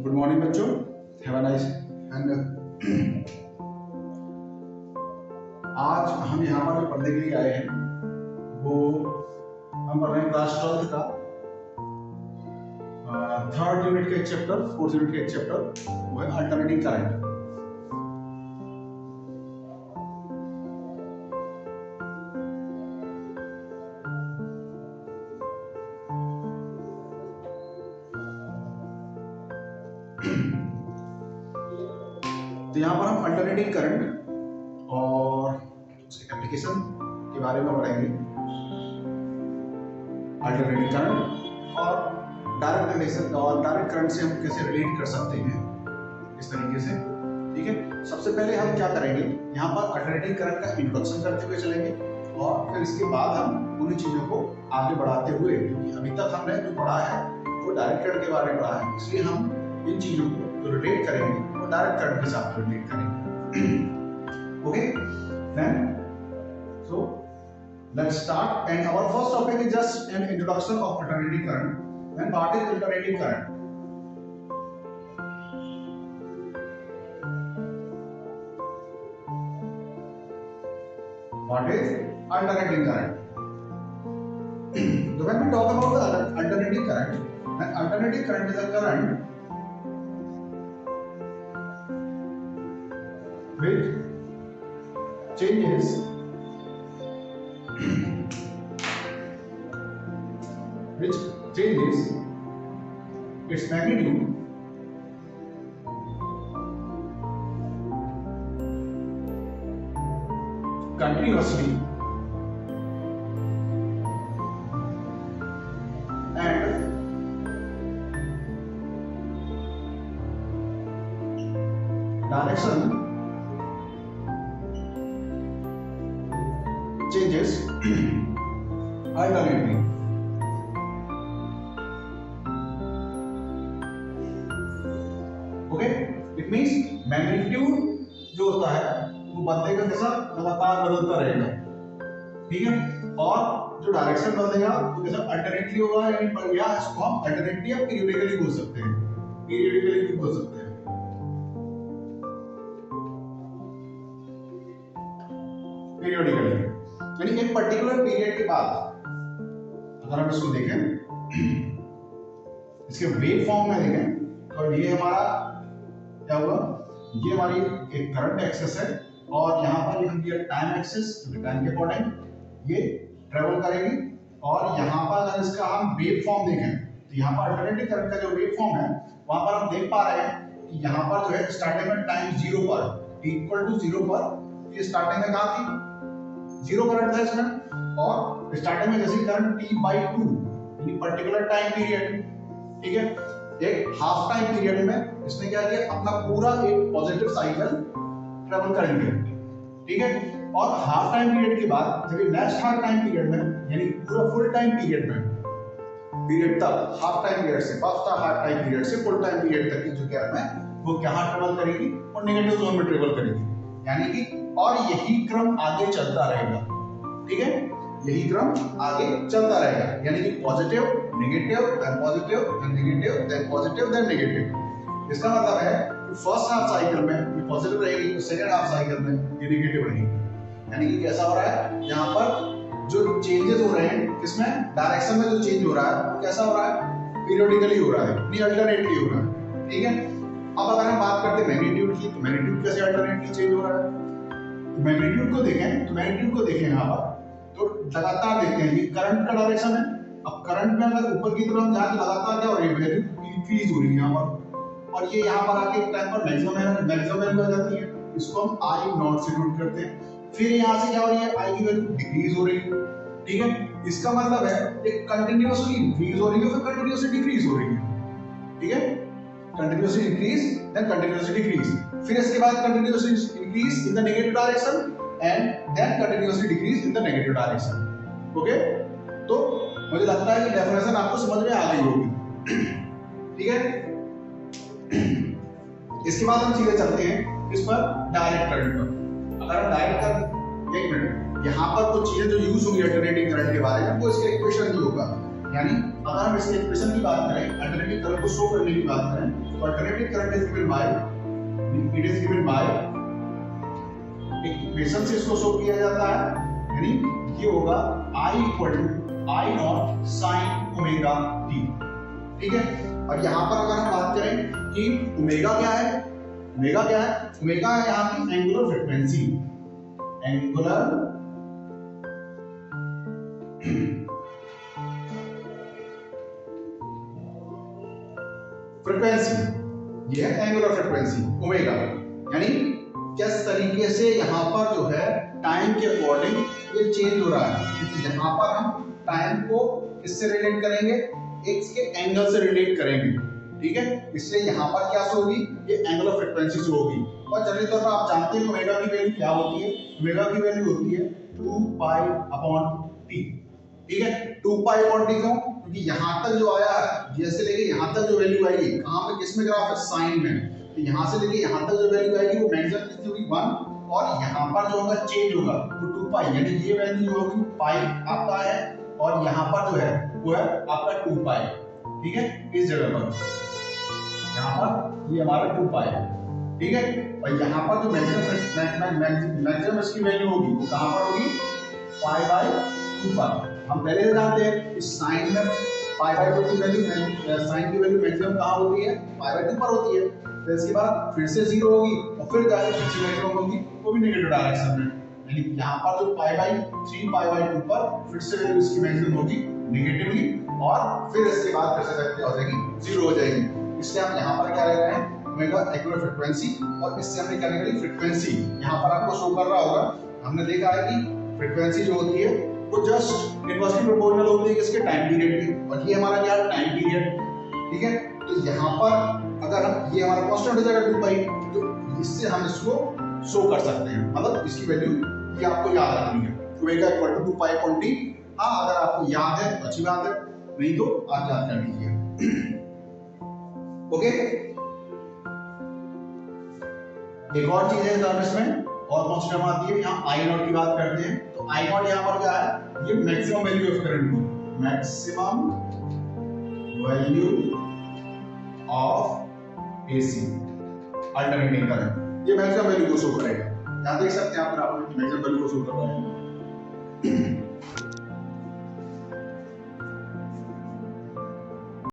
Good morning बच्चों, have a nice and आज हम यहाँ पर जो पढ़ने के लिए आए हैं वो हम पढ़ रहे हैं क्लास 12th का थर्ड यूनिट का एक चैप्टर, फोर्थ यूनिट का एक चैप्टर वो है अल्टरनेटिंग करंट। तो यहाँ पर हम अल्टरनेटिंग करंट और उसके एप्लीकेशन के बारे में पढ़ेंगे। अल्टरनेटिंग करंट और डायरेक्ट कंडीशन और डायरेक्ट करंट से हम कैसे रिलेट कर सकते हैं इस तरीके से, ठीक है। सबसे पहले हम क्या करेंगे, यहाँ पर अल्टरनेटिंग करंट का इंट्रोडक्शन करते हुए चलेंगे और फिर इसके बाद हम उन्हीं चीजों को आगे बढ़ाते हुए, क्योंकि अभी तक हमने जो पढ़ा है वो डायरेक्ट करंट के बारे में पढ़ा है, इसलिए हम इन चीजों को जो रिलेट करेंगे वो डायरेक्ट करंट के साथ रिलेट करेंगे। Okay, then so let's start, and our first topic is just an introduction of alternating current. And what is alternating current? What is alternating current? So when we talk about the alternating current, then alternating current is a current which changes its magnitude continuously and direction changes alternately. Okay, it means magnitude जो होता है वो बदलेगा कैसा, लगातार बदलता रहेगा, ठीक है। और जो डायरेक्शन बदलेगा वो कैसा, अल्टरनेटली होगा, यानी या इसको हम अल्टरनेटली या पीरियोडिकली बोल सकते हैं, पीरियोडिकली भी बोल सकते हैं, पीरियोडिकली यानी एक पर्टिकुलर पीरियड के बाद अगर हम इसको देखें, इसके वेव फॉर्म में देखें तो ये हमारा क्या हुआ, ये हमारी एक करंट एक्सेस है और यहाँ पर ये हम दिया टाइम एक्सेस, क्योंकि टाइम के अकॉर्डिंग ये ट्रेवल करेगी। और यहाँ पर अगर इसका हम वेव फॉर्म देखें तो यहाँ पर अल्टरनेटिंग करंट का जो वेव फॉर्म है वहां पर हम देख पा रहे हैं कि यहाँ पर जो है स्टार्टिंग में टाइम 0 पर इक्वल टू 0 पर ये स्टार्टिंग में कहाँ थी, 0 करंट था इसमें, और स्टार्टिंग में जैसे करंट t/2 यानी पर्टिकुलर टाइम पीरियड, ठीक है, एक हाफ टाइम पीरियड में इसने क्या किया, अपना पूरा एक पॉजिटिव साइकिल ट्रेवल करेंगे, ठीक है। और हाफ टाइम पीरियड के बाद जब नेक्स्ट हाफ टाइम पीरियड में यानी पूरा फुल टाइम पीरियड में, पीरियड तक हाफ टाइम पीरियड से फर्स्ट हाफ टाइम पीरियड से फुल टाइम पीरियड तक की जो करंट है वो कहां ट्रेवल करेगी, और नेगेटिव जोन में ट्रेवल करेगी, यानी कि और यही क्रम आगे चलता रहेगा, ठीक है, यही क्रम आगे चलता रहेगा, यानी कि positive negative then positive then negative then positive then negative. इसका मतलब है कि फर्स्ट हाफ साइकिल में ये पॉजिटिव रहेगी तो सेकंड हाफ साइकिल में ये नेगेटिव रहेगी, यानी कि कैसा हो रहा है, यहाँ पर जो चेंजेस हो रहे हैं इसमें डायरेक्शन में जो चेंज हो रहा है वो कैसा हो रहा है, पीरियोडिकली हो रहा है, नहीं अल्टरनेटली हो रहा है, ठीक है। अब अगर हम बात करते हैं मैग्नीट्यूड की, तो मैग्नीट्यूड कैसे अल्टरनेटली चेंज हो रहा है, मैग्नीट्यूड को देखें, तो मैग्नीट्यूड को देखें यहाँ पर तो लगातार देखते हैं ये करंट का डायरेक्शन है। अब करंट में अगर ऊपर की तरफ हम जाए तो लगातार क्या हो रही है, वैल्यू इंक्रीज हो रही है यहाँ पर, और ये यहाँ पर आके एक टाइम पर मैक्सिमम वैल्यू आ जाती है, इसको हम आई नॉट से नोट करते हैं। फिर यहाँ से क्या हो रही है, आई की वैल्यू डिक्रीज हो रही है, ठीक है। इसका मतलब है एक कंटिन्यूअसली इंक्रीज हो रही है फिर कंटिन्यूअसली डिक्रीज हो रही है, ठीक है, continuously increase then continuously decrease, फिर इसके बाद continuously increase in the negative direction and then continuously decrease in the negative direction. Okay? तो मुझे लगता है कि डेफिनेशन आपको समझ में आ गई होगी, ठीक है। इसके बाद हम सीधे चलते हैं इस पर डायरेक्ट करंट पर। अगर हम डायरेक्ट करंट, एक मिनट, यहाँ पर कुछ चीजें जो यूज होंगी अल्टरनेटिंग करंट के बारे में वो इसके इक्वेशन नहीं होगा, यानी अगर हम इसके इक्वेशन की बात करें, अल्टरनेटिव करंट को शो करने की बात करें alternating current is given by, it is given by, एक इक्वेशन से इसको शो किया जाता है, यानी ये होगा I equal to I naught sine omega t. ठीक है, और यहां पर अगर हम बात करें कि ओमेगा क्या है, ओमेगा क्या है, ओमेगा है यहाँ की एंगुलर फ्रीक्वेंसी, एंगुलर फ्रीक्वेंसी, ये है एंगुलर फ्रीक्वेंसी ओमेगा, यानी किस तरीके से यहाँ पर जो है टाइम के अकॉर्डिंग ये चेंज हो रहा है। यहाँ पर हम टाइम को किससे रिलेट करेंगे, एक्स के एंगल से रिलेट करेंगे। ठीक है, इसलिए यहाँ पर क्या शो होगी, ये एंगुलर फ्रीक्वेंसी शो होगी। और जनरली तौर पर आप जानते हैं ओमेगा की वैल्यू क्या होती है, ओमेगा की वैल्यू होती है 2 पाई अपॉन टी। ठीक है, 2 पाई अपॉन टी क्यों, क्योंकि यहाँ तक जो आया है, जैसे लेके यहाँ तक जो वैल्यू आएगी, कहाँ पे किसमें ग्राफ है, साइन में, तो यहाँ से लेके यहाँ तक जो वैल्यू आएगी वो मैक्सिमम कितनी होगी 1, और यहाँ पर जो होगा चेंज होगा वो 2 पाई, यानी ये वैल्यू जो होगी पाई आपका है, और यहाँ पर जो है वो है आपका 2 पाई। ठीक है, इस जगह पर यहाँ पर ये हमारा 2 पाई है। ठीक है, और यहाँ पर जो मैक्सिमम इसकी वैल्यू होगी वो कहाँ पर होगी, पाई बाय 2 पाई। हम पहले से जानते हैं कि साइन में पाई बाय 2 की वैल्यू, साइन की वैल्यू मैक्सिमम कहाँ होती है, पाई बाय 2 पर होती है। तो इसके बाद फिर से 0 होगी और फिर जाके दूसरी मैक्सिमम होगी वो भी नेगेटिव डायरेक्शन में, यानी यहाँ पर जो पाई बाय 3 पाई बाय 2 पर फिर से वैल्यू इसकी मैक्सिमम होगी नेगेटिवली, और फिर इसके बाद फिर से वैल्यू हो जाएगी 0 हो जाएगी। इसलिए हम यहाँ पर क्या ले रहे हैं, ओमेगा एंगुलर फ्रीक्वेंसी, और इससे हमने क्या निकाली फ्रीक्वेंसी, यहाँ पर आपको शो कर रहा होगा। हमने देखा है कि फ्रीक्वेंसी जो होती है वो जस्ट इनवर्सली प्रोपोर्शनल होती है किसके, टाइम पीरियड की, और ये हमारा क्या है, टाइम पीरियड। ठीक है, तो यहाँ पर अगर हम ये हमारा कांस्टेंट हो जाएगा 2 पाई, तो इससे हम इसको शो कर सकते हैं, मतलब इसकी वैल्यू ये आपको याद रखनी है, omega equal to 2 pi upon t. हाँ, अगर आपको याद है तो अच्छी बात है, नहीं तो आप याद कर लीजिए। ओके, एक और चीज है इसमें, और कौन सी टर्म आती है, यहाँ आई नॉट की बात करते हैं। तो आई नॉट यहाँ पर क्या है, ये maximum value of current, maximum value of AC alternating current, ये मैक्सिमम वैल्यू को शो करेगा। यहाँ देख सकते हैं आप मैक्सिमम वैल्यू को शो कर रहा है।